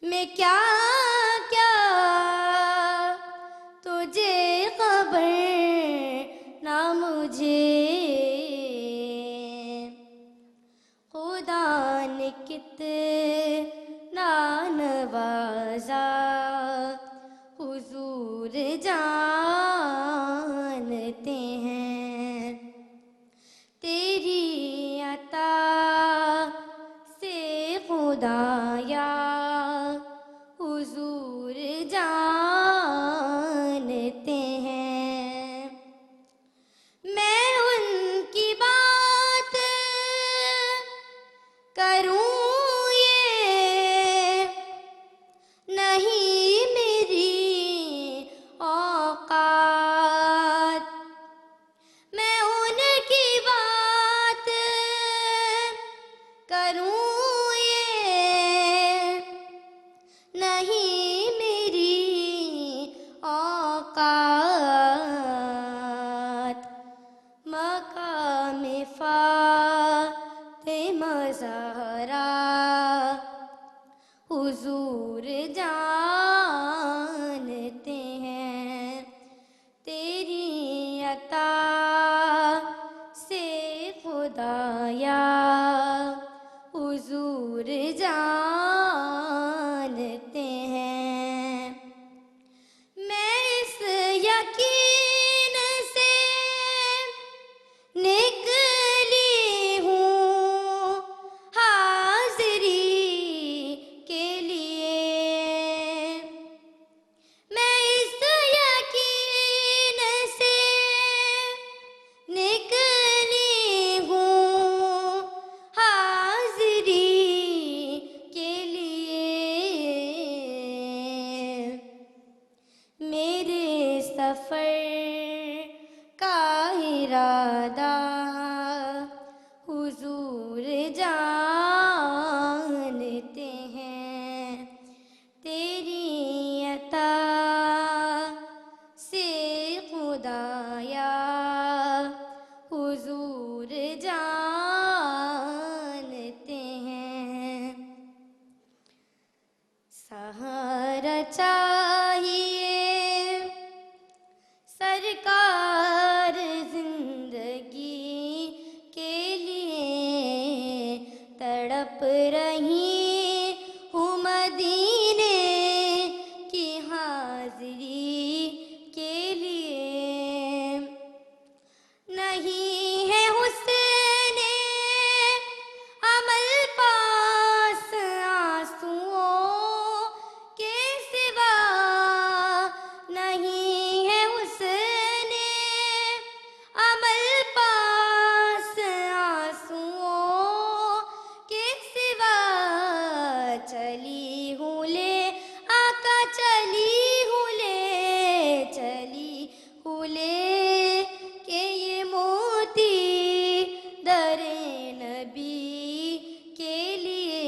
میں کیا کیا تجھے خبر نہ مجھے، خدا نے کتنا نوازا حضور جانتے ہیں، تیری عطا سے خدایا حضور جانتے ہیں۔ میں ان کی بات کروں یہ نہیں میری اوقات، میں ان کی بات کروں یہ نہیں میری اوقات، مقام فاطمہ زہرا حضور جانتے ہیں، تیری عطا سے خدایا حضور جانتے ہیں۔ میں اس یقین سے نکلی ہوں حاضری کے لیے، میں اس یقین سے نکلی ہوں حاضری کے لیے، میرے سفر کا ارادہ حضور جانتے ہیں، تیری عطا سے خدایا حضور جانتے ہیں۔ سہارا چاہیے سرکار زندگی کے لیے، تڑپ رہی ہوں مدینے کی حاضری کے لیے، نہیں ہے حسن عمل پاس آنسوؤں کے سوا، نہیں ہے حسن عمل پاس آنسوؤں کے سوا، چلی ہوں لے آقا چلی ہوں لے، چلی ہوں لے کہ یہ موتی در نبی کے لیے،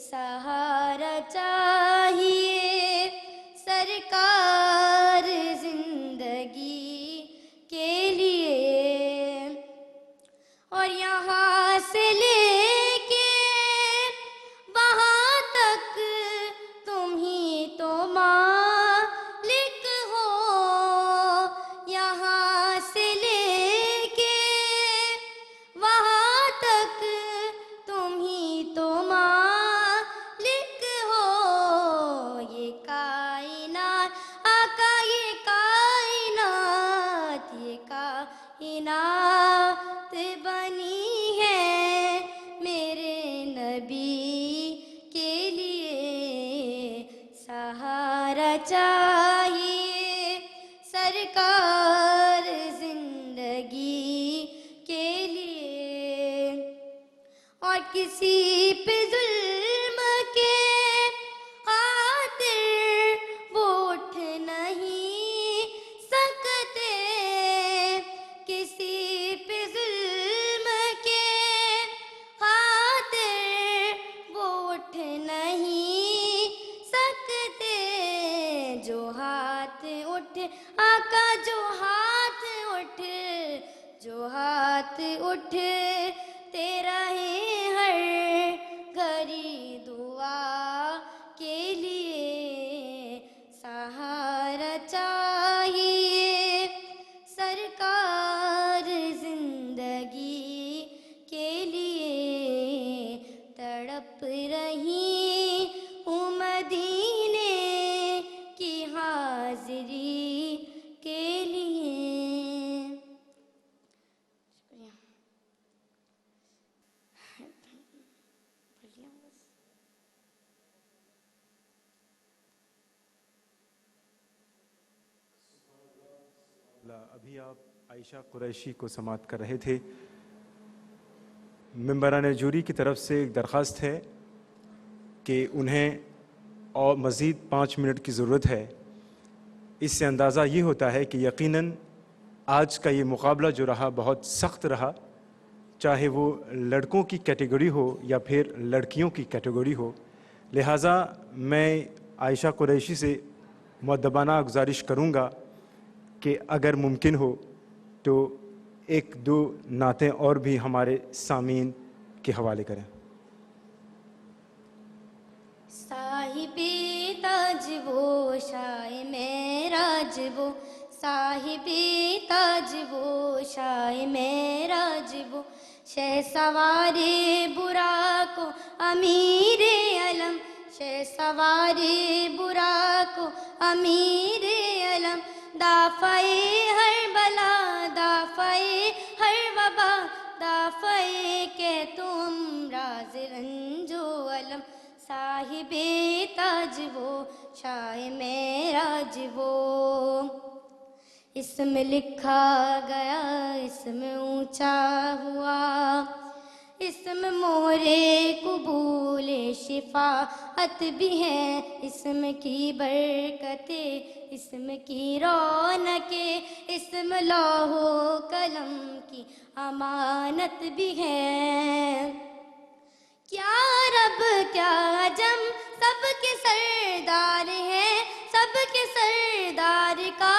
سہارا چاہیے سرکار زندگی کے لیے، اور یہاں سے لے کے وہاں تک تم ہی تو مالک ہو، یہاں سے لے کے وہاں تک تم ہی تو مالک ہو، یہ کائنات آقا یہ کائنات بنی ہے میرے نبی کے لیے، سہارا چاہیے سرکار زندگی کے لیے، اور کسی پہ ظلم کے خاطر وہ اٹھ نہیں سکتے، کسی پہ ظلم کے خاطر وہ اٹھ نہیں سکتے، جو ہاتھ اٹھ آقا جو ہاتھ اٹھ تیرا ہے ہر گھڑی دعا ابھی آپ عائشہ قریشی کو سماعت کر رہے تھے. ممبران جوری کی طرف سے ایک درخواست ہے کہ انہیں اور مزید 5 منٹ کی ضرورت ہے. اس سے اندازہ یہ ہوتا ہے کہ یقیناً آج کا یہ مقابلہ جو رہا بہت سخت رہا، چاہے وہ لڑکوں کی کیٹیگری ہو یا پھر لڑکیوں کی کیٹیگری ہو. لہٰذا میں عائشہ قریشی سے مؤدبانہ گزارش کروں گا کہ اگر ممکن ہو تو 1-2 نعتیں اور بھی ہمارے سامعین کے حوالے کریں. صاحب تاج وہ شاہ معراج وہ، صاحب تاج وہ شاہ معراج وہ، شہ سوار براق و امیر علم، شہ سوار براق و امیر علم، دافع ہر بلا دافع ہر وبا، دافع کہ تم راز رنج و علم. صاحب تاج وہ شاہ معراج وہ، اسم لکھا گیا اسم اونچا ہوا، اسم مورے قبول شفاعت بھی ہے، اسم کی برکتیں اسم کی رونقیں، اسم لوح و قلم کی امانت بھی ہے. کیا رب کیا عجم سب کے سردار ہے، سب کے سردار کا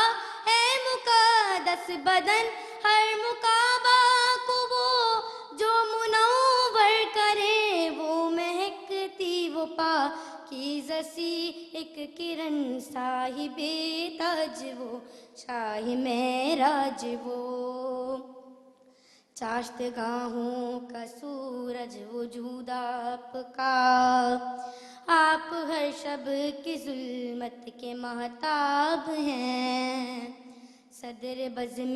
ہے مقدس بدن، ہر مقابہ کو وہ جو منور کرے، وہ مہکتی وہ پاکیزہ سی ایک کرن. صاحب تاج وہ شاہ معراج وہ، چاشتگاہوں کا سورج وجود آپ کا، آپ ہر شب کی ظلمت کے مہتاب ہیں. صدر بزم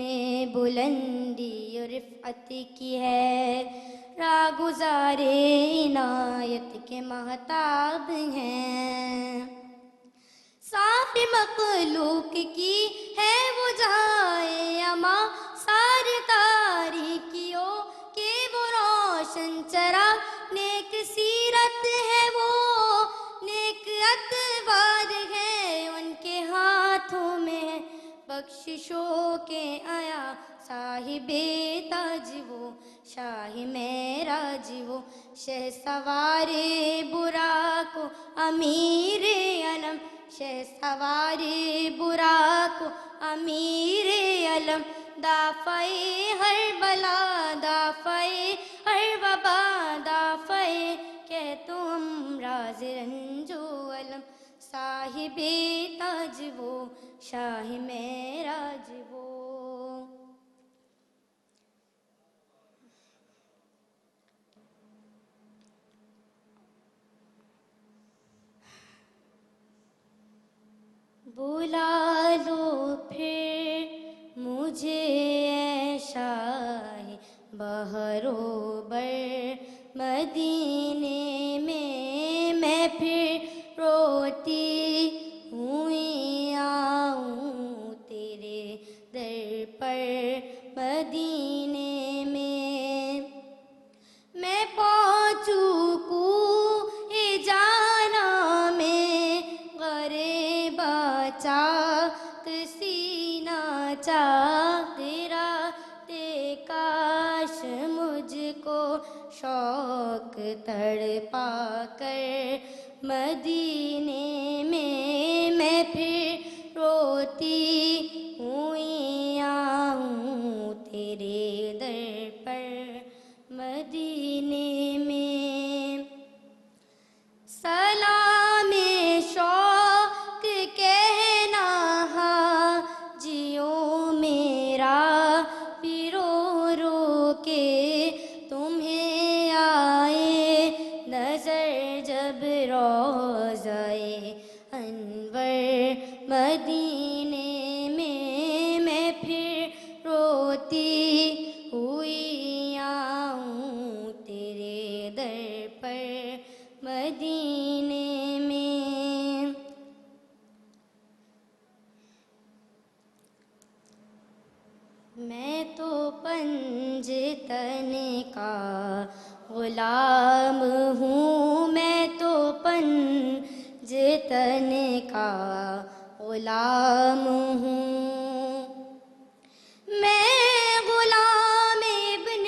بلندی اور رفعت کی ہے، راگزار عنایت کے مہتاب ہیں. صاف مخلوق کی ہے وہ جائے اما، سارے تاریکیوں کے وہ روشن چراغ، نیک سیرت ہے وہ نیک اتوار ہے، ان کے ہاتھوں میں بخششوں کے آیا. صاحب تاج وہ شاہ معراج وہ، شہ سوار براق و امیر علم، شہ سوار براق و امیر علم، دافع ہر بلا دافع ہر وبا، دافع کہ تم راز رنج و علم. صاحب تاج وہ شاہ معراج وہ. بلا لو پھر مجھے اے شاہ بحر و بر، مدینے میں پھر روتی ہوئی آؤں تیرے در پر. مدینے میں پہنچوں کوہ جانا میں، غریب چاک سینہ چاک تیرا دے، کاش مجھ کو شوق تڑپا کر. مدینے میں پھر روتی ہوئی آؤں تیرے در پر. مدینے میں سلام شوق کہنا حاجیوں میرا، پیرو رو کے تمہیں آئے نظر جب روضہ انور. مدینے غلام ہوں میں تو پنجتن کا غلام ہوں میں غلام ابن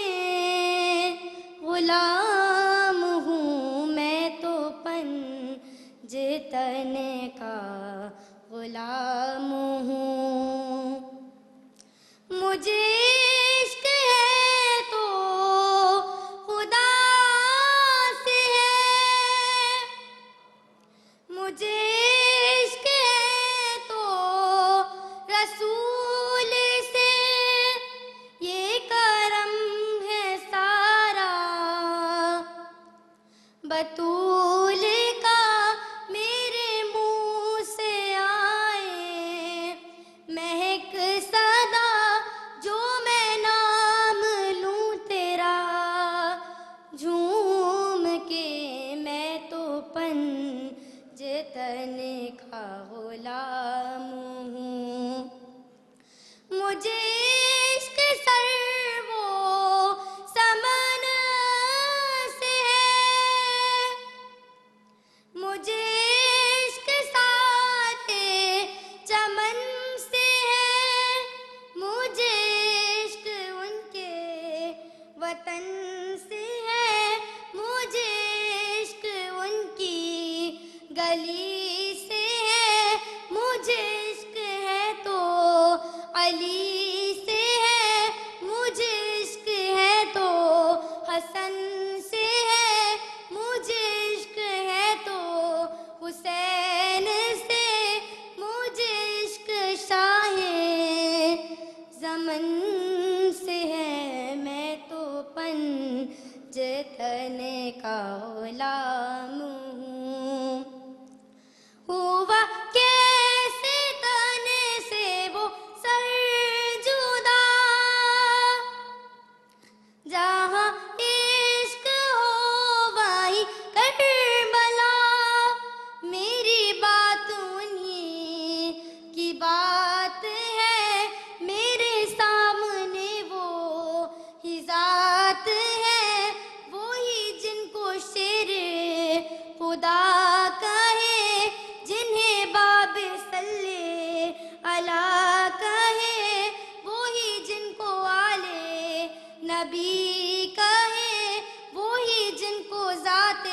غلام ہوں میں تو پنجتن کا غلام ہوں مجھے عشق ہے تو خدا سے ہے مجھے عشق ہے تو رسول سے یہ کرم ہے سارا بطول کا میرے منہ سے آئے مہک صدا جو میں نام لوں تیرا جھوم کے میں تو پنجتن کا غلام ہوں مجھے عشق سر و سمن سے ہے مجھے عشق ساتھ چمن سے ہے مجھے عشق ان کے وطن سے ہے مجھے عشق ان کی گلی سے ہے مجھے عشق ہے تو علی سے ہے مجھے عشق ہے تو حسن سے ہے مجھے عشق ہے تو حسین سے مجھے عشق شاہ زمن سے ہے میں تو پنجتن کا غلام ہوں ہوا کیسے تن سے وہ سر جدا جہاں عشق ہو وہیں کربلا میری بات انہی کی بات ہے میرے سامنے وہ ہی ذات ہے وہی جن کو شیر خدا کہے جنہیں باب صلی اللہ کہے وہی جن کو آلے نبی کہے وہی جن کو ذات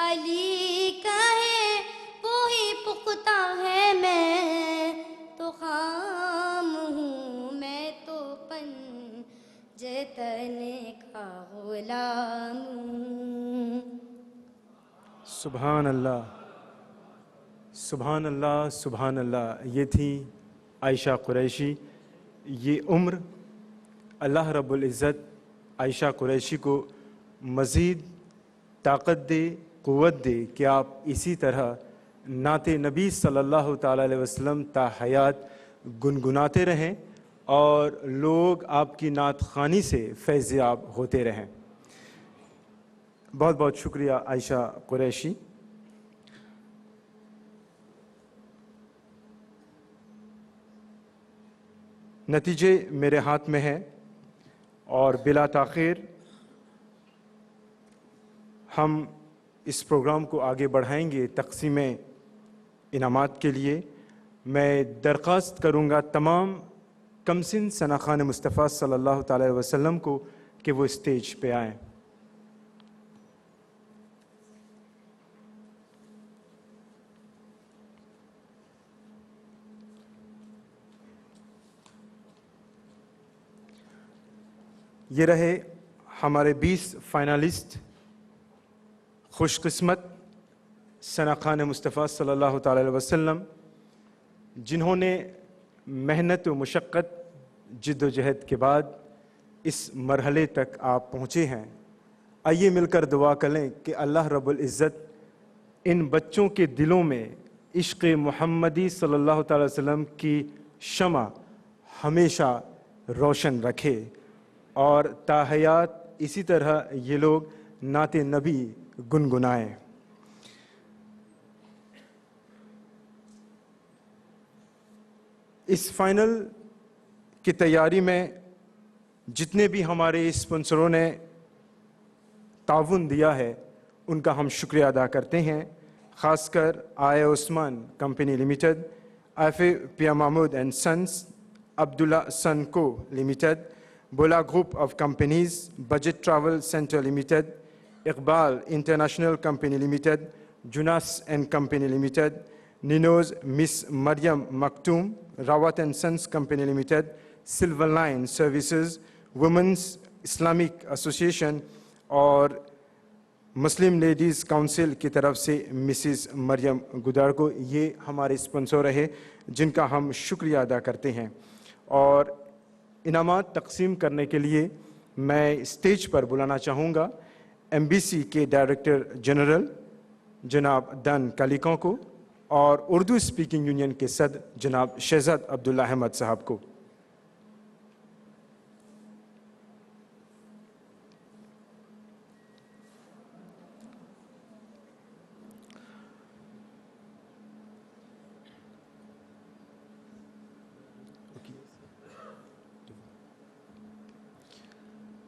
علی کہے وہی پختہ ہے میں تو خام ہوں میں تو پنجتن کا غلام ہوں سبحان اللہ سبحان اللہ سبحان اللہ. یہ تھی عائشہ قریشی. یہ عمر اللہ رب العزت عائشہ قریشی کو مزید طاقت دے قوت دے کہ آپ اسی طرح نعت نبی صلی اللہ تعالیٰ علیہ وسلم تا حیات گنگناتے رہیں اور لوگ آپ کی نعت خوانی سے فیض یاب ہوتے رہیں. بہت بہت شکریہ عائشہ قریشی. نتیجے میرے ہاتھ میں ہیں اور بلا تاخیر ہم اس پروگرام کو آگے بڑھائیں گے تقسیم انعامات کے لیے. میں درخواست کروں گا تمام کمسن ثناخان مصطفیٰ صلی اللہ تعالی علیہ وسلم کو کہ وہ اسٹیج پہ آئیں. یہ رہے ہمارے 20 فائنلسٹ خوش قسمت ثناخان مصطفیٰ صلی اللہ تعالی علیہ وسلم جنہوں نے محنت و مشقت جد و جہد کے بعد اس مرحلے تک آپ پہنچے ہیں. آئیے مل کر دعا کریں کہ اللہ رب العزت ان بچوں کے دلوں میں عشق محمدی صلی اللہ تعالی وسلم کی شمع ہمیشہ روشن رکھے اور تا حیات اسی طرح یہ لوگ نعت نبی گنگنائیں. اس فائنل کی تیاری میں جتنے بھی ہمارے اسپانسروں نے تعاون دیا ہے ان کا ہم شکریہ ادا کرتے ہیں، خاص کر آئے Usman company limited, F A پیا Mahmood and sons, Abdullah son co limited, بولا group of companies, budget travel centre limited, Iqbal international company limited, Jonas and company limited, نینوز miss Maryam Maktoum, Rawat and sons company limited, silver line services, women's Islamic association اور مسلم ladies council کی طرف سے Mrs مریم گدار کو، یہ ہمارے اسپانسر رہے جن کا ہم شکریہ ادا کرتے ہیں۔ اور انعامات تقسیم کرنے کے لیے میں اسٹیج پر بلانا چاہوں گا MBC کے ڈائریکٹر جنرل جناب دن کالیکوں کو اور اردو اسپیکنگ یونین کے صدر جناب شہزاد عبداللہ احمد صاحب کو۔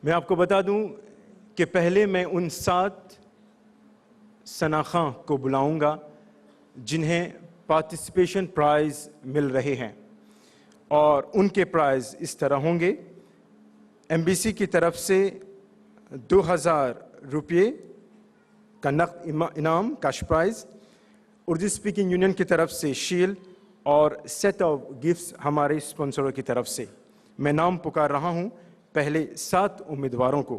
میں آپ کو بتا دوں کہ پہلے میں ان 7 شناخواں کو بلاؤں گا جنہیں پارٹیسپیشن پرائز مل رہے ہیں، اور ان کے پرائز اس طرح ہوں گے: MBC کی طرف سے 2000 روپے کا نقد انعام cash prize, Urdu speaking union کی طرف سے شیل اور سیٹ آف گفٹس ہمارے اسپانسروں کی طرف سے۔ میں نام پکار رہا ہوں پہلے 7 امیدواروں کو: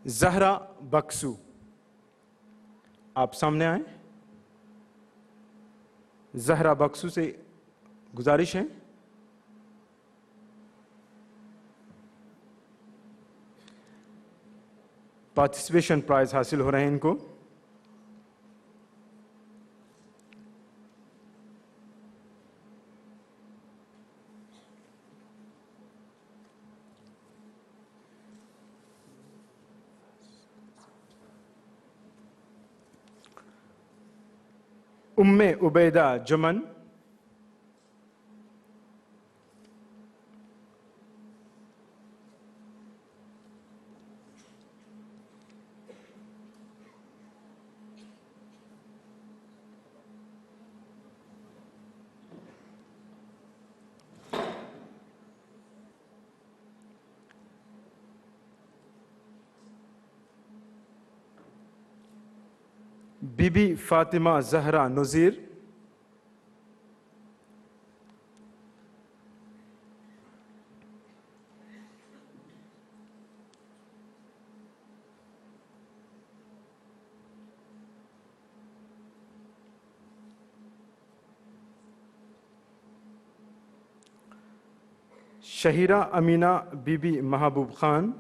زہرا بکسو، آپ سامنے آئیں۔ زہرا بکسو سے گزارش ہے۔ پارٹیسپیشن پرائز حاصل ہو رہے ہیں ان کو۔ ام Ubaida Jumman, Bibi Fatima Zahra Nazir, Shahira Amina Bibi Mahboob Khan,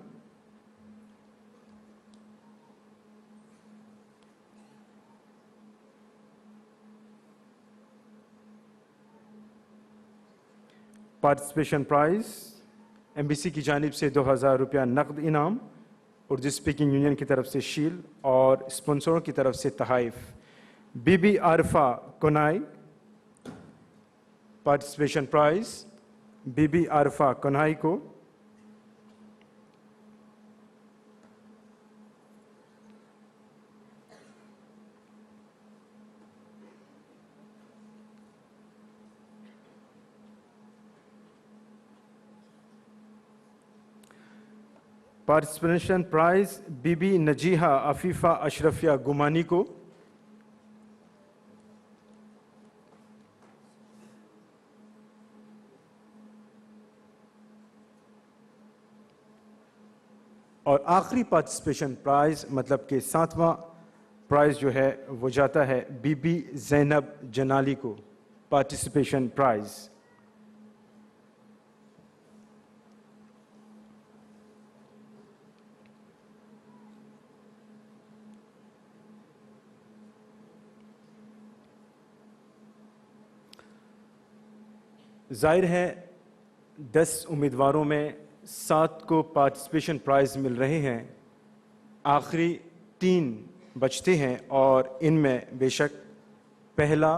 participation price MBC کی جانب سے 2000 روپیہ نقد انعام، اردو اسپیکنگ یونین کی طرف سے شیل اور اسپانسروں کی طرف سے تحائف۔ بی بی عارفہ کنائی، پارٹیسپیشن پرائز بی بی عارفہ کنائی کو۔ پارٹیسپیشن پرائز بی بی نجیحہ عفیفہ اشرفیہ گمانی کو۔ اور آخری پارٹیسپیشن پرائز مطلب کہ 7واں پرائز جو ہے وہ جاتا ہے بی بی زینب جنالی کو، پارٹیسپیشن پرائز۔ ظاہر ہے 10 امیدواروں میں 7 کو پارٹیسپیشن پرائز مل رہے ہیں، آخری 3 بچتے ہیں، اور ان میں بے شک پہلا،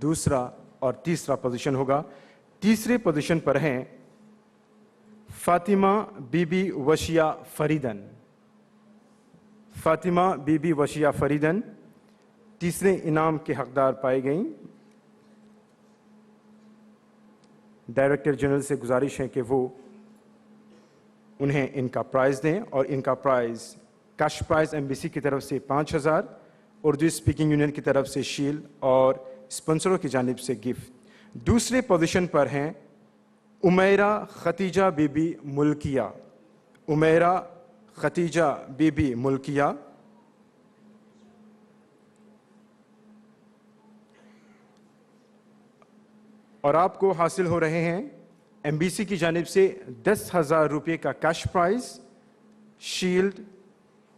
دوسرا اور تیسرا پوزیشن ہوگا۔ تیسرے پوزیشن پر ہیں فاطمہ بی بی وشیہ فریدن، فاطمہ بی بی وشیہ فریدن تیسرے انعام کے حقدار پائی گئیں۔ ڈائریکٹر جنرل سے گزارش ہے کہ وہ انہیں ان کا پرائز دیں، اور ان کا پرائز کیش پرائز MBC کی طرف سے 5,000، اردو اسپیکنگ یونین کی طرف سے شیلڈ اور اسپانسروں کی جانب سے گفٹ۔ دوسرے پوزیشن پر ہیں امیرہ ختیجہ بی بی ملکیہ، امیرہ ختیجہ بی بی ملکیہ اور آپ کو حاصل ہو رہے ہیں MBC کی جانب سے 10,000 روپے کا cash prize, shield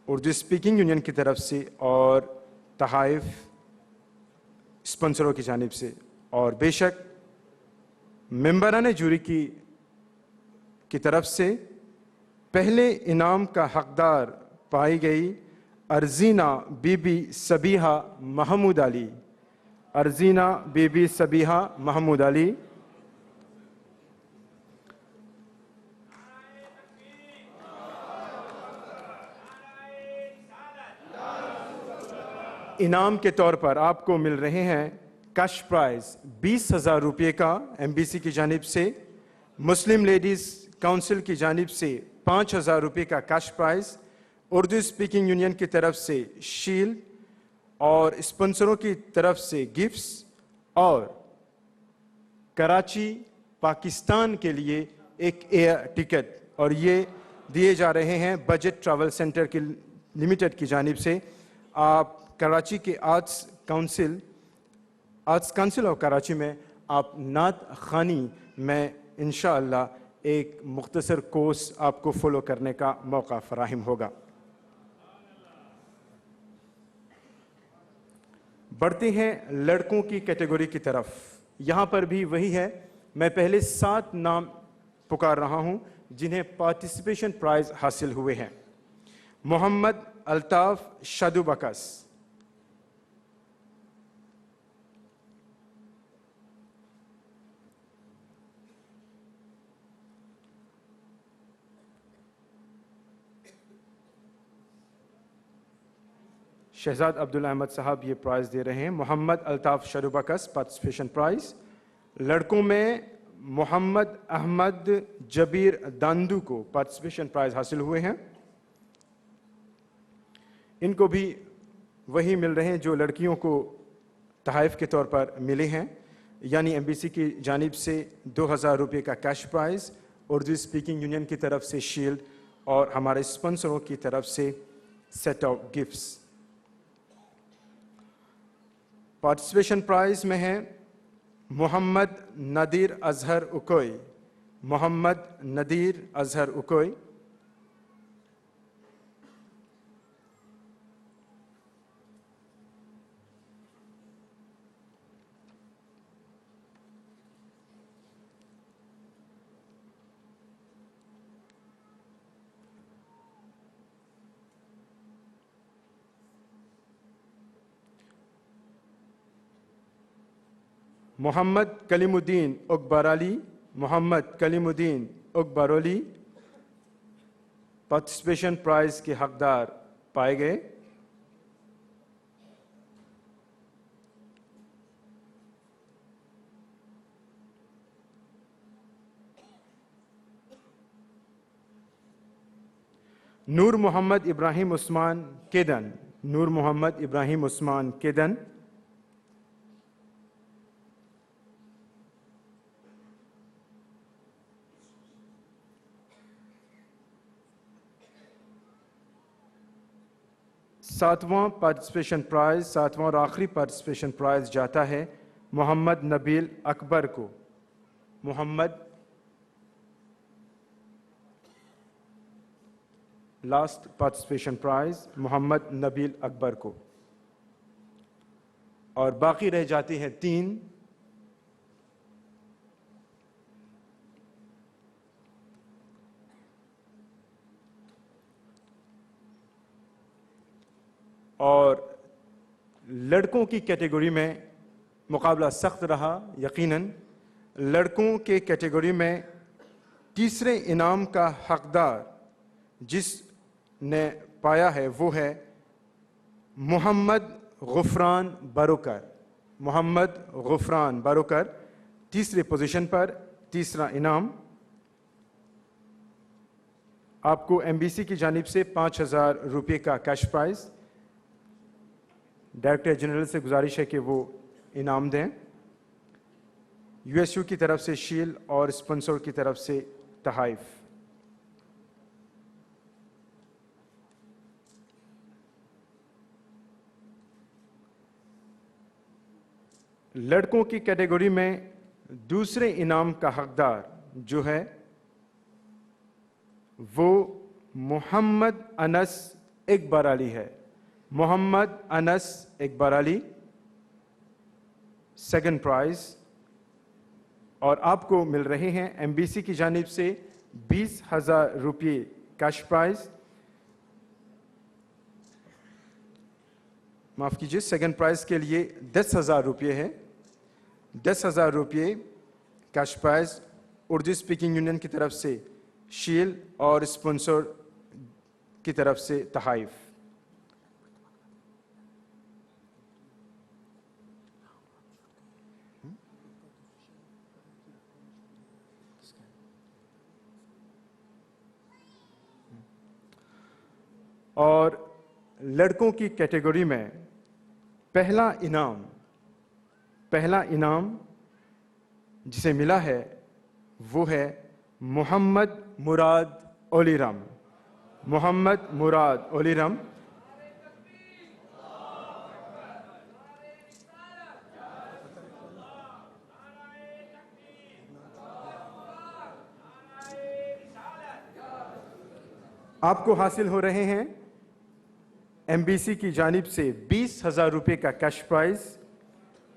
Urdu speaking union کی طرف سے اور تحائف اسپانسروں کی جانب سے۔ اور بے شک ممبران جوری کی طرف سے پہلے انعام کا حقدار پائی گئی ارزینہ بی بی صبیحہ محمود علی، ارزینہ بی بی صبیحہ محمود علی۔ انعام کے طور پر آپ کو مل رہے ہیں کیش پرائز 20,000 روپے کا MBC کی جانب سے، مسلم لیڈیز کونسل کی جانب سے 5,000 روپے کا cash prize, Urdu speaking union کی طرف سے شیلڈ اور اسپانسروں کی طرف سے گفٹس، اور کراچی پاکستان کے لیے ایک ایئر ٹکٹ، اور یہ دیے جا رہے ہیں بجٹ ٹریول سینٹر کی لمیٹڈ کی جانب سے۔ آپ کراچی کے آرٹس کونسل آف کراچی میں آپ نعت خوانی میں انشاءاللہ ایک مختصر کورس آپ کو فالو کرنے کا موقع فراہم ہوگا۔ بڑھتے ہیں لڑکوں کی کیٹیگری کی طرف۔ یہاں پر بھی وہی ہے، میں پہلے 7 نام پکار رہا ہوں جنہیں پارٹیسپیشن پرائز حاصل ہوئے ہیں۔ محمد الطاف شادو بکس، شہزاد عبدالاحمد صاحب یہ پرائز دے رہے ہیں۔ محمد الطاف شادو بکس پارٹیسپیشن پرائز۔ لڑکوں میں محمد احمد جبیر داندو کو پارٹیسپیشن پرائز حاصل ہوئے ہیں۔ ان کو بھی وہی مل رہے ہیں جو لڑکیوں کو تحائف کے طور پر ملے ہیں، یعنی MBC کی جانب سے 2,000 روپے کا cash prize, Urdu speaking union کی طرف سے شیلڈ اور ہمارے اسپانسروں کی طرف سے set of gifts. Participation prize میں ہیں محمد نادر اظہر اکوئی، محمد نادر اظہر اکوئی، محمد کلیم الدین اکبر علی، محمد کلیم الدین اکبر علی پارٹیسپیشن پرائز کے حقدار پائے گئے۔ نور محمد ابراہیم عثمان کیدن، نور محمد ابراہیم عثمان کیدن ساتواں پارٹیسپیشن پرائز، ساتواں اور آخری پارٹیسپیشن پرائز جاتا ہے محمد نبیل اکبر کو، محمد لاسٹ پارٹیسپیشن پرائز محمد نبیل اکبر کو، اور باقی رہ جاتے ہیں 3۔ اور لڑکوں کی کیٹیگری میں مقابلہ سخت رہا۔ یقیناً لڑکوں کے کیٹیگری میں تیسرے انعام کا حقدار جس نے پایا ہے وہ ہے محمد غفران بروکر. محمد غفران بروکر تیسری پوزیشن پر. تیسرا انعام آپ کو ایم بی سی کی جانب سے 5,000 روپے کا کیش پرائز. ڈائریکٹر جنرل سے گزارش ہے کہ وہ انعام دیں. یو ایس یو کی طرف سے شیل اور اسپانسر کی طرف سے تحائف. لڑکوں کی کیٹیگری میں دوسرے انعام کا حقدار جو ہے وہ محمد انس اکبر علی ہے. محمد انس اکبر علی سیکنڈ پرائز. اور آپ کو مل رہے ہیں ایم بی سی کی جانب سے 20,000 روپے کیش پرائز. معاف کیجیے، سیکنڈ پرائز کے لیے 10,000 روپے ہے. 10,000 روپے cash prize. Urdu speaking union کی طرف سے شیل اور اسپانسر کی طرف سے تحائف. اور لڑکوں کی کیٹیگری میں پہلا انعام جسے ملا ہے وہ ہے محمد مراد اولیرم. محمد مراد اولیرم آپ کو حاصل ہو رہے ہیں ایم بی سی کی جانب سے 20,000 روپے کا cash prize.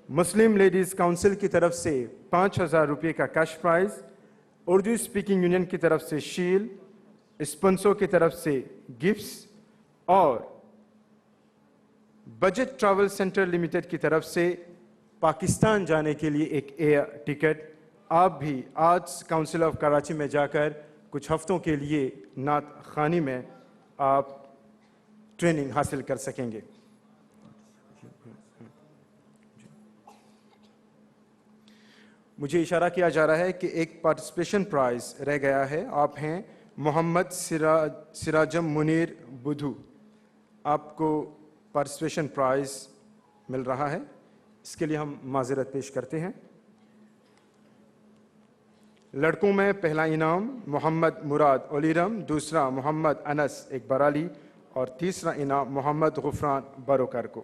Muslim ladies council کی طرف سے 5,000 روپے کا cash prize. Urdu speaking union کی طرف سے شیل، اسپانسر کی طرف سے گفٹس اور بجٹ ٹریول سینٹر لمیٹڈ کی طرف سے پاکستان جانے کے لیے ایک ایئر ٹکٹ. آپ بھی آج کاؤنسل آف کراچی میں جا کر کچھ ہفتوں کے لیے نعت خوانی میں آپ ٹریننگ حاصل کر سکیں گے. مجھے اشارہ کیا جا رہا ہے کہ ایک پارٹیسپیشن پرائز رہ گیا ہے. آپ ہیں محمد سراجم منیر بدھو. آپ کو پارٹیسپیشن پرائز مل رہا ہے. اس کے لیے ہم معذرت پیش کرتے ہیں. لڑکوں میں پہلا انعام محمد مراد اولیرم، دوسرا محمد انس اکبر علی اور تیسرا انعام محمد غفران بروکر کو.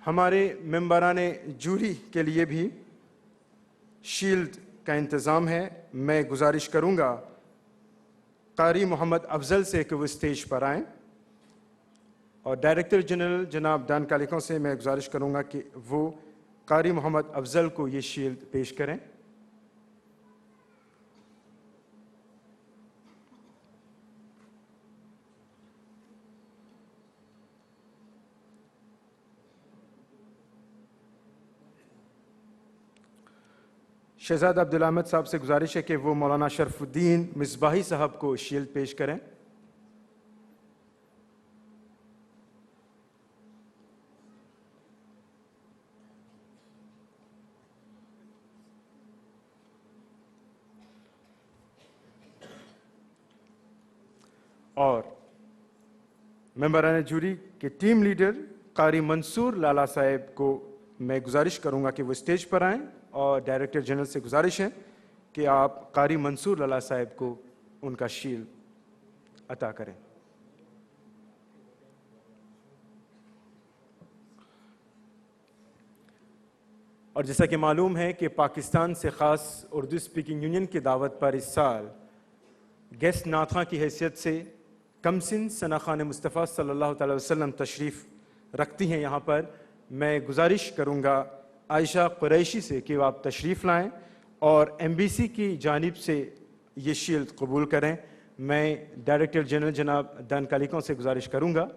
ہمارے ممبران جوری کے لیے بھی شیلڈ کا انتظام ہے. میں گزارش کروں گا قاری محمد افضل سے کہ وہ اسٹیج پر آئیں، اور ڈائریکٹر جنرل جناب ڈان کالیکوں سے میں گزارش کروں گا کہ وہ قاری محمد افضل کو یہ شیلڈ پیش کریں. شہزاد عبدالحمد صاحب سے گزارش ہے کہ وہ مولانا شرف الدین مصباحی صاحب کو شیلڈ پیش کریں. اور ممبران جوری کے ٹیم لیڈر قاری منصور لالا صاحب کو میں گزارش کروں گا کہ وہ اسٹیج پر آئیں، اور ڈائریکٹر جنرل سے گزارش ہے کہ آپ قاری منصور لالا صاحب کو ان کا شیلڈ عطا کریں. اور جیسا کہ معلوم ہے کہ پاکستان سے خاص اردو اسپیکنگ یونین کی دعوت پر اس سال گیسٹ نعت کی حیثیت سے کمسن ثنا خان مصطفیٰ صلی اللہ تعالی وسلم تشریف رکھتی ہیں یہاں پر. میں گزارش کروں گا عائشہ قریشی سے کہ وہ آپ تشریف لائیں اور ایم بی سی کی جانب سے یہ شیلڈ قبول کریں. میں ڈائریکٹر جنرل جناب ڈان کالیکوں سے گزارش کروں گا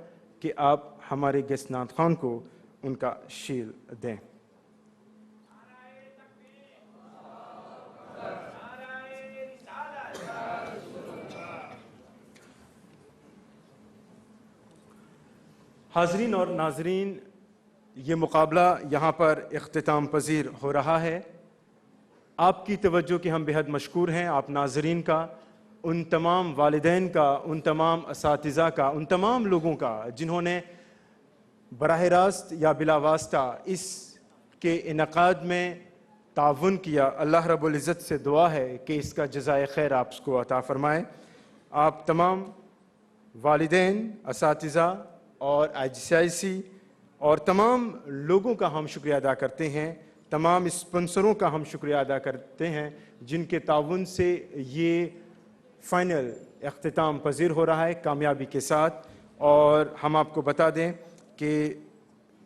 کہ آپ ہمارے گیسٹ نعت خوان کو ان کا شیلڈ دیں. حاضرین اور ناظرین، یہ مقابلہ یہاں پر اختتام پذیر ہو رہا ہے۔ آپ کی توجہ کے ہم بہت مشکور ہیں، آپ ناظرین کا، ان تمام والدین کا، ان تمام اساتذہ کا، ان تمام لوگوں کا جنہوں نے براہ راست یا بلا واسطہ اس کے انعقاد میں تعاون کیا۔ اللہ رب العزت سے دعا ہے کہ اس کا جزائے خیر آپ کو عطا فرمائے۔ آپ تمام والدین، اساتذہ اور IGCIC اور تمام لوگوں کا ہم شکریہ ادا کرتے ہیں، تمام اسپانسروں کا ہم شکریہ ادا کرتے ہیں جن کے تعاون سے یہ فائنل اختتام پذیر ہو رہا ہے کامیابی کے ساتھ۔ اور ہم آپ کو بتا دیں کہ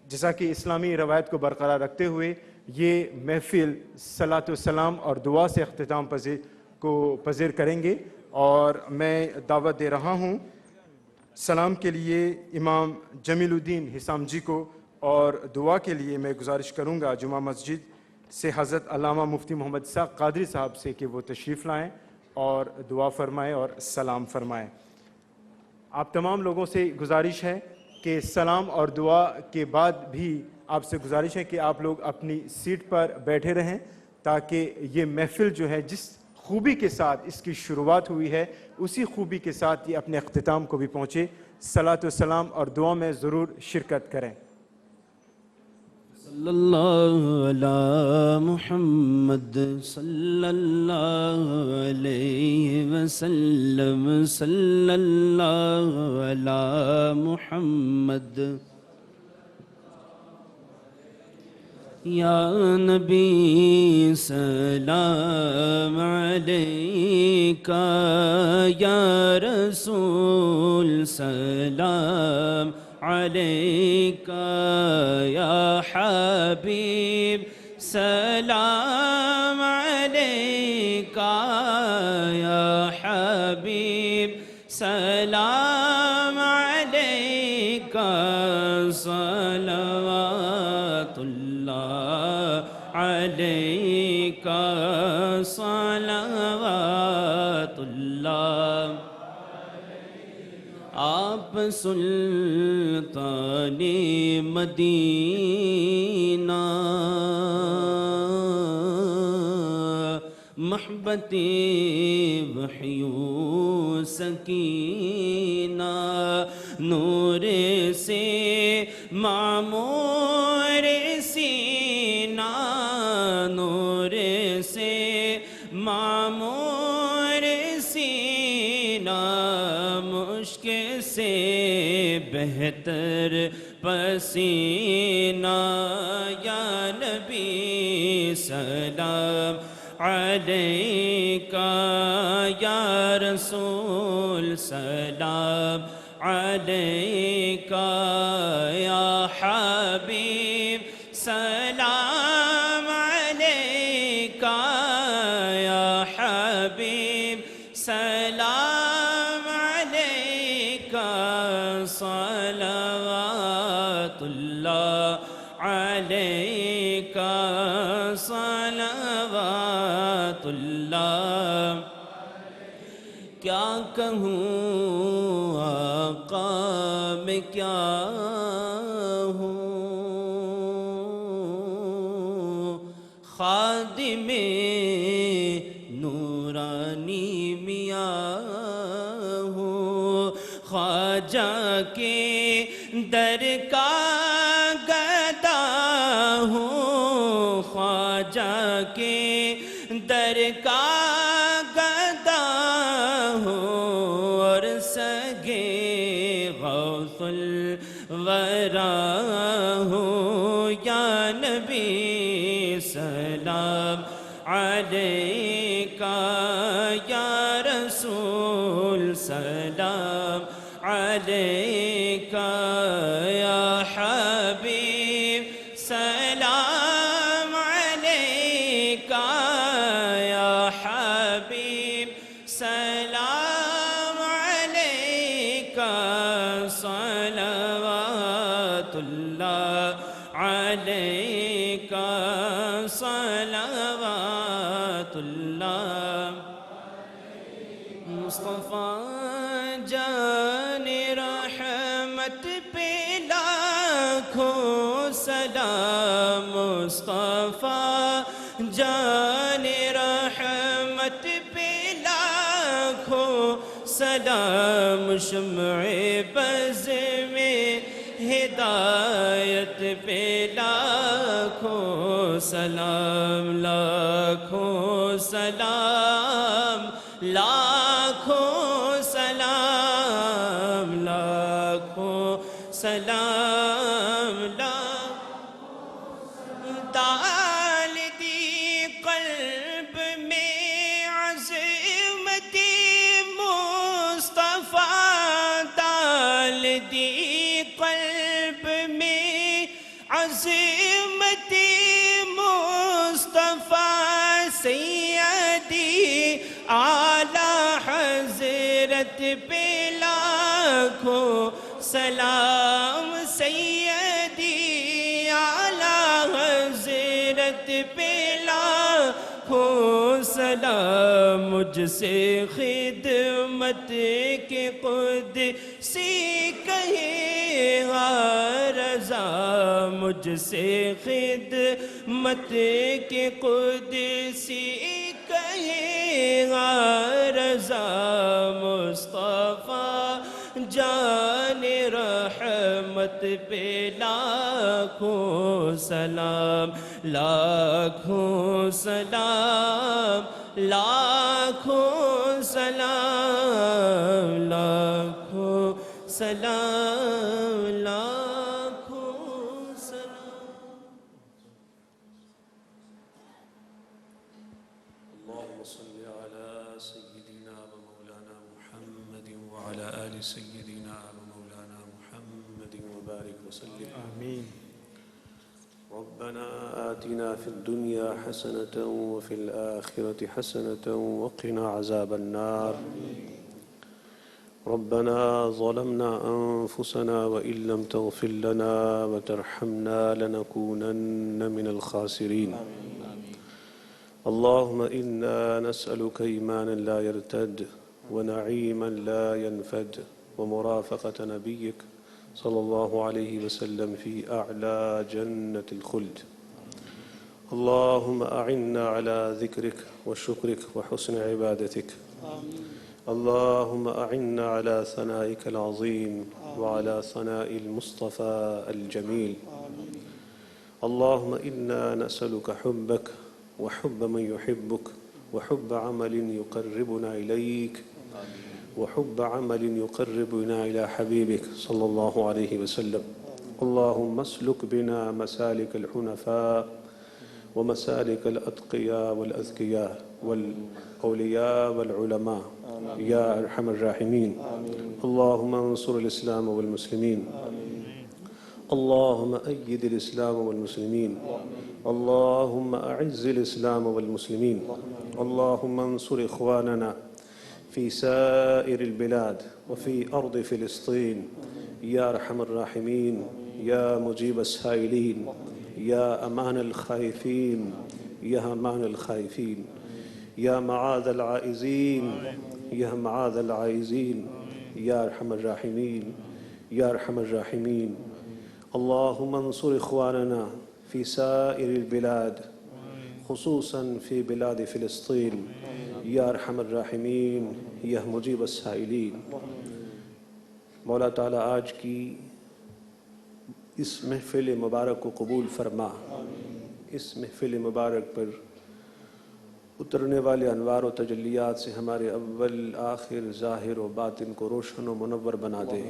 جیسا کہ اسلامی روایت کو برقرار رکھتے ہوئے یہ محفل صلاۃ و سلام اور دعا سے اختتام پذیر کریں گے، اور میں دعوت دے رہا ہوں سلام کے لیے امام جمیل الدین حسام جی کو، اور دعا کے لیے میں گزارش کروں گا جمعہ مسجد سے حضرت علامہ مفتی محمد اسحاق قادری صاحب سے کہ وہ تشریف لائیں اور دعا فرمائیں اور سلام فرمائیں۔ آپ تمام لوگوں سے گزارش ہے کہ سلام اور دعا کے بعد بھی آپ سے گزارش ہے کہ آپ لوگ اپنی سیٹ پر بیٹھے رہیں تاکہ یہ محفل جو ہے جس خوبی کے ساتھ اس کی شروعات ہوئی ہے اسی خوبی کے ساتھ یہ اپنے اختتام کو بھی پہنچے۔ صلاۃ و سلام اور دعا میں ضرور شرکت کریں۔ صلی اللہ علی محمد صلی اللہ علیہ وسلم، صلی اللہ علی محمد۔ یا نبی سلام علیکہ، یا رسول سلام علیکہ، یا حبیب سلام علیکہ، یا حبیب سلام علیکہ، صلوات اللہ علیکہ، صلوات اللہ۔ آپ سلطان مدینہ، محبت وحی و سکینہ، نور سے معمور سینہ، نور سے معمور سینہ، مشک سے بہتر پسینہ، یا نبی سلام علیکہ، یا رسول سلام علیکہ، یا حبیب سلام علیکہ، یا حبیب سلام علیکہ، صلوات اللہ علیکہ، صلوات اللہ۔ کیا کہوں آقا میں کیا ہوں، خادم نورانی میاں ہوں، خواجہ کے در کا گدا ہوں، خواجہ کے در کا گدا ہوں، اور سگے غوث الورا ہوں، یا نبی سلام علیکہ، یا رسول سلام علیکہ، یا حبیب سلام علیکہ، یا حبیب سلام علیکہ، صلوات اللہ علیکہ، صلوات اللہ۔ مصطفیٰ جان رحمت پہ لا لاکھوں سلام مصطفیٰ جان رحمت پہ لاکھوں سلام شمع بز میں ہدایت پہ لاکھوں سلام لاکھوں سلام لاکھوں سلام لاکھوں سلام ڈال دی قلب میں عظمت مصطفیٰ ڈال دی قلب میں عظمت مصطفیٰ سیدی اعلیٰ حضرت پہ لاکھوں سلام سیدی اعلیٰ حضرت پہ لاکھوں سلام مجھ سے خدمت کے قدسی کہے گا رضا مجھ سے خدمت کے قدسی کہے گا رضا مصطفیٰ جان رحمت پہ لاکھوں سلام لاکھوں سلام لاکھوں سلام لاکھوں سلام لاکھوں سلام اللهم صل على سيدنا ومولانا محمد وعلى آل سيدنا ومولانا محمد وبارك وسلم آمين. ربنا آتنا في الدنيا حسنة وفي الآخرة حسنة وقنا عذاب النار ربنا ظلمنا أنفسنا وإن لم تغفر لنا وترحمنا لنكونن من الخاسرين اللهم إنا نسألك إيمانا لا يرتد ونعيما لا ينفد ومرافقة نبيك صلى الله عليه وسلم في أعلى جنة الخلد اللهم أعنا على ذكرك وشكرك وحسن عبادتك اللهم أعنا على ثنائك العظيم وعلى ثناء المصطفى الجميل اللهم إنا نسألك حبك وحب من يحبك وحب عمل يقربنا إليك وحب عمل يقربنا إلى حبيبك صلى الله عليه وسلم اللهم اسلك بنا مسالك الحنفاء ومسالك الأتقياء والأذكياء والأولياء والعلماء يا أرحم الراحمين اللهم انصر الإسلام والمسلمين اللهم أيد الإسلام والمسلمين اللهم أعز الإسلام والمسلمين اللهم انصر إخواننا في سائر البلاد وفي أرض فلسطين يا أرحم الراحمين يا مجيب السائلين يا أمان الخائفين يا أمان الخائفين يا معاذ العائزين يا معاذ العائزين يا أرحم الراحمين يا أرحم الراحمين اللهم انصر إخواننا في سائر البلاد خصوصا في بلاد فلسطين يا أرحم الراحمين يا مجيب السائلين مولا تعالیٰ آج کی اس محفل مبارک کو قبول فرما اس محفل مبارک پر اترنے والے انوار و تجلیات سے ہمارے اول آخر ظاہر و باطن کو روشن و منور بنا دے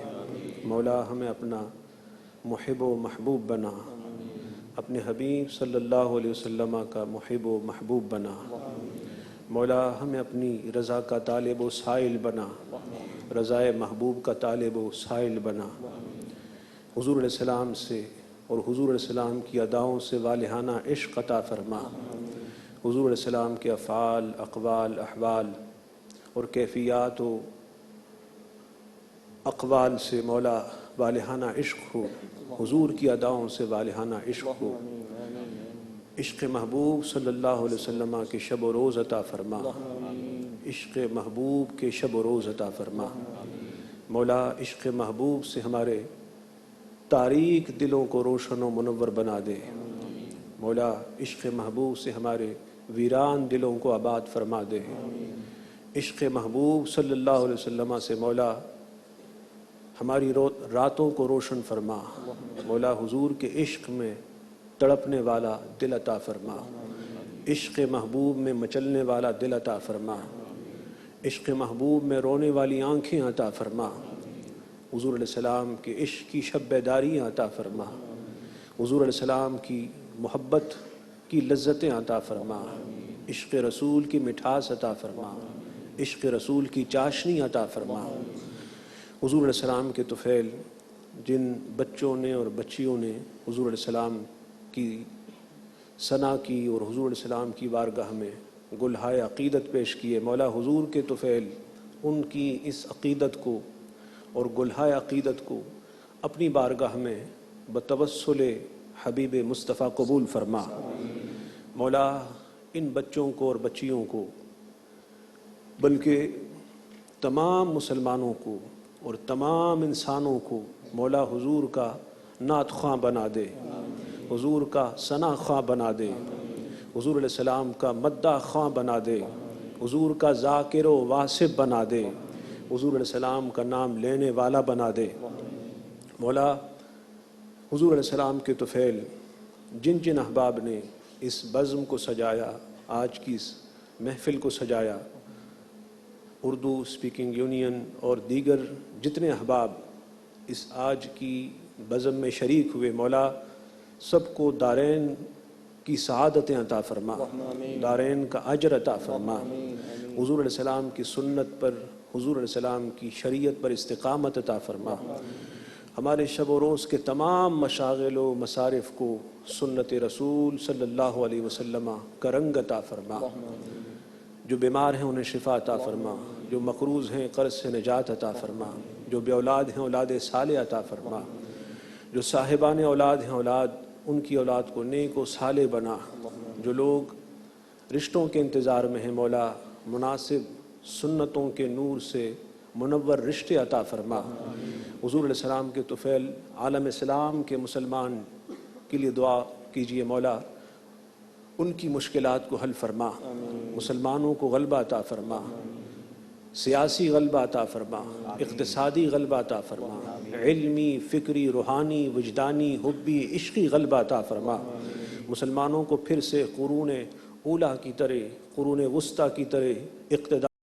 مولا ہمیں اپنا محب و محبوب بنا اپنے حبیب صلی اللہ علیہ وسلم کا محب و محبوب بنا مولا ہمیں اپنی رضا کا طالب و سائل بنا رضائے محبوب کا طالب و سائل بنا حضور علیہ السلام سے اور حضور علیہ السلام کی اداؤں سے والہانہ عشق عطا فرما حضور علیہ السلام کے افعال اقوال احوال اور کیفیات و اقوال سے مولا والہانہ عشق ہو حضور کی اداؤں سے والہانہ عشق ہو عشق محبوب صلی اللہ علیہ وسلم کے شب و روز عطا فرما عشق محبوب کے شب و روز عطا فرما مولا عشق محبوب سے ہمارے تاریک دلوں کو روشن و منور بنا دے۔ مولا عشق محبوب سے ہمارے ویران دلوں کو آباد فرما دے۔ عشق محبوب صلی اللہ علیہ وسلم سے مولا ہماری راتوں کو روشن فرما۔ مولا حضور کے عشق میں تڑپنے والا دل عطا فرما۔ عشق محبوب میں مچلنے والا دل عطا فرما۔ عشق محبوب میں رونے والی آنکھیں عطا فرما۔ حضور علیہ السلام کے عشق کی شب بیداری عطا فرما۔ حضور علیہ السلام کی محبت کی لذتیں عطا فرما۔ عشق رسول کی مٹھاس عطا فرما۔ عشق رسول کی چاشنی عطا فرما۔ حضور علیہ السلام کے طفیل جن بچوں نے اور بچیوں نے حضور علیہ السلام کی ثنا کی اور حضور علیہ السلام کی بارگاہ میں گلہائے عقیدت پیش کیے، مولا حضور کے طفیل ان کی اس عقیدت کو اور گلہائے عقیدت کو اپنی بارگاہ میں بتوسل حبیب مصطفیٰ قبول فرما۔ مولا ان بچوں کو اور بچیوں کو بلکہ تمام مسلمانوں کو اور تمام انسانوں کو مولا حضور کا نعت خواں بنا دے، حضور کا ثنا خواں بنا دے، حضور علیہ السلام کا مداح خواں بنا دے، حضور کا ذاکر و واصف بنا دے، حضور علیہ السلام کا نام لینے والا بنا دے۔ مولا حضور علیہ السلام کے طفیل جن جن احباب نے اس بزم کو سجایا، آج کی اس محفل کو سجایا، اردو اسپیکنگ یونین اور دیگر جتنے احباب اس آج کی بزم میں شریک ہوئے، مولا سب کو دارین کی سعادتیں عطا فرما، دارین کا اجر عطا فرما۔ حضور علیہ السلام کی سنت پر، حضور علیہ السلام کی شریعت پر استقامت عطا فرما۔ ہمارے شب و روز کے تمام مشاغل و مصارف کو سنت رسول صلی اللہ علیہ وسلم کا رنگ عطا فرما۔ جو بیمار ہیں انہیں شفا عطا فرما، جو مقروض ہیں قرض سے نجات عطا فرما، جو بے اولاد ہیں اولاد صالح عطا فرما، جو صاحبان اولاد ہیں اولاد ان کی اولاد کو نیک و صالح بنا، جو لوگ رشتوں کے انتظار میں ہیں مولا مناسب سنتوں کے نور سے منور رشتے عطا فرما۔ حضور علیہ السلام کے طفیل عالم اسلام کے مسلمان کے لیے دعا کیجئے، مولا ان کی مشکلات کو حل فرما، مسلمانوں کو غلبہ عطا فرما، سیاسی غلبہ عطا فرما، اقتصادی غلبہ عطا فرما، علمی، فکری، روحانی، وجدانی، حبی، عشقی غلبہ عطا فرما۔ مسلمانوں کو پھر سے قرون اولیٰ کی طرح، قرون وسطیٰ کی طرح اقتدار